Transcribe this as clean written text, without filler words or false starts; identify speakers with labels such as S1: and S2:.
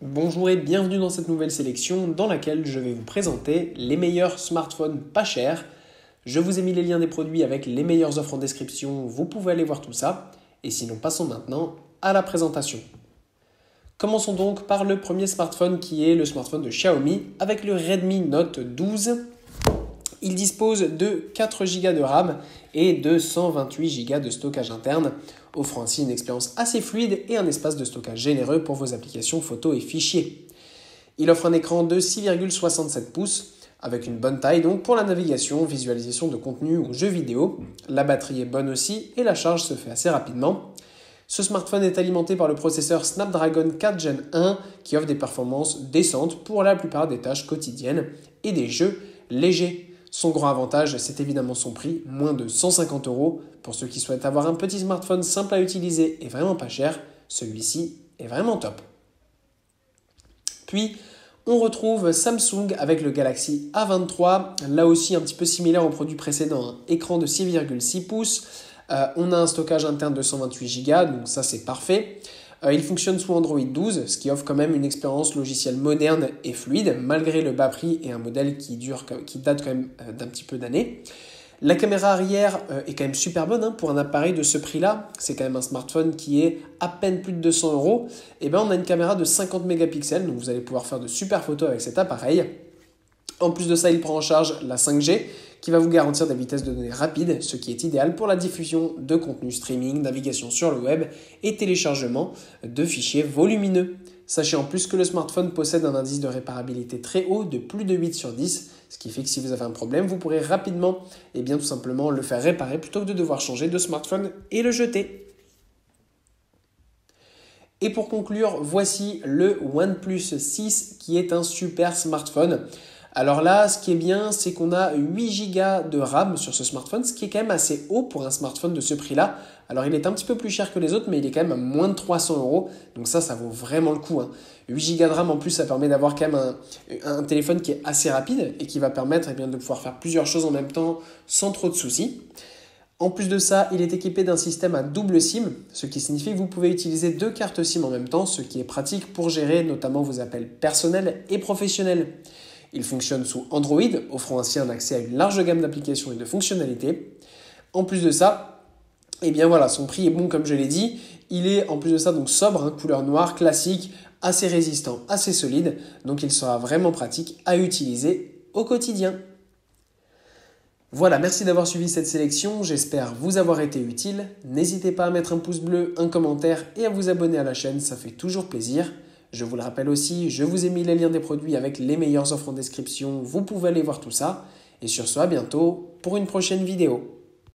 S1: Bonjour et bienvenue dans cette nouvelle sélection dans laquelle je vais vous présenter les meilleurs smartphones pas chers. Je vous ai mis les liens des produits avec les meilleures offres en description, vous pouvez aller voir tout ça. Et sinon passons maintenant à la présentation. Commençons donc par le premier smartphone qui est le smartphone de Xiaomi avec le Redmi Note 12. Il dispose de 4 Go de RAM et de 128 Go de stockage interne, offrant ainsi une expérience assez fluide et un espace de stockage généreux pour vos applications photos et fichiers. Il offre un écran de 6,67 pouces avec une bonne taille donc pour la navigation, visualisation de contenu ou jeux vidéo. La batterie est bonne aussi et la charge se fait assez rapidement. Ce smartphone est alimenté par le processeur Snapdragon 4 Gen 1 qui offre des performances décentes pour la plupart des tâches quotidiennes et des jeux légers. Son grand avantage, c'est évidemment son prix, moins de 150 €. Pour ceux qui souhaitent avoir un petit smartphone simple à utiliser et vraiment pas cher, celui-ci est vraiment top. Puis, on retrouve Samsung avec le Galaxy A23, là aussi un petit peu similaire au produit précédent, un écran de 6,6 pouces. On a un stockage interne de 128 Go, donc ça c'est parfait. Il fonctionne sous Android 12, ce qui offre quand même une expérience logicielle moderne et fluide, malgré le bas prix et un modèle qui date quand même d'un petit peu d'années. La caméra arrière est quand même super bonne pour un appareil de ce prix-là. C'est quand même un smartphone qui est à peine plus de 200 €. Et ben on a une caméra de 50 mégapixels, donc vous allez pouvoir faire de super photos avec cet appareil. En plus de ça, il prend en charge la 5G qui va vous garantir des vitesses de données rapides, ce qui est idéal pour la diffusion de contenu streaming, navigation sur le web et téléchargement de fichiers volumineux. Sachez en plus que le smartphone possède un indice de réparabilité très haut de plus de 8 sur 10, ce qui fait que si vous avez un problème, vous pourrez rapidement tout simplement le faire réparer plutôt que de devoir changer de smartphone et le jeter. Et pour conclure, voici le OnePlus 6 qui est un super smartphone. Alors là, ce qui est bien, c'est qu'on a 8 Go de RAM sur ce smartphone, ce qui est quand même assez haut pour un smartphone de ce prix-là. Alors il est un petit peu plus cher que les autres, mais il est quand même à moins de 300 €. Donc ça vaut vraiment le coup. 8 Go de RAM en plus, ça permet d'avoir quand même un téléphone qui est assez rapide et qui va permettre de pouvoir faire plusieurs choses en même temps sans trop de soucis. En plus de ça, il est équipé d'un système à double SIM, ce qui signifie que vous pouvez utiliser 2 cartes SIM en même temps, ce qui est pratique pour gérer notamment vos appels personnels et professionnels. Il fonctionne sous Android, offrant ainsi un accès à une large gamme d'applications et de fonctionnalités. En plus de ça, son prix est bon comme je l'ai dit. Il est en plus de ça donc sobre, couleur noire, classique, assez résistant, assez solide. Donc il sera vraiment pratique à utiliser au quotidien. Voilà, merci d'avoir suivi cette sélection, j'espère vous avoir été utile. N'hésitez pas à mettre un pouce bleu, un commentaire et à vous abonner à la chaîne, ça fait toujours plaisir. Je vous le rappelle aussi, je vous ai mis les liens des produits avec les meilleures offres en description, vous pouvez aller voir tout ça. Et sur ce, à bientôt pour une prochaine vidéo.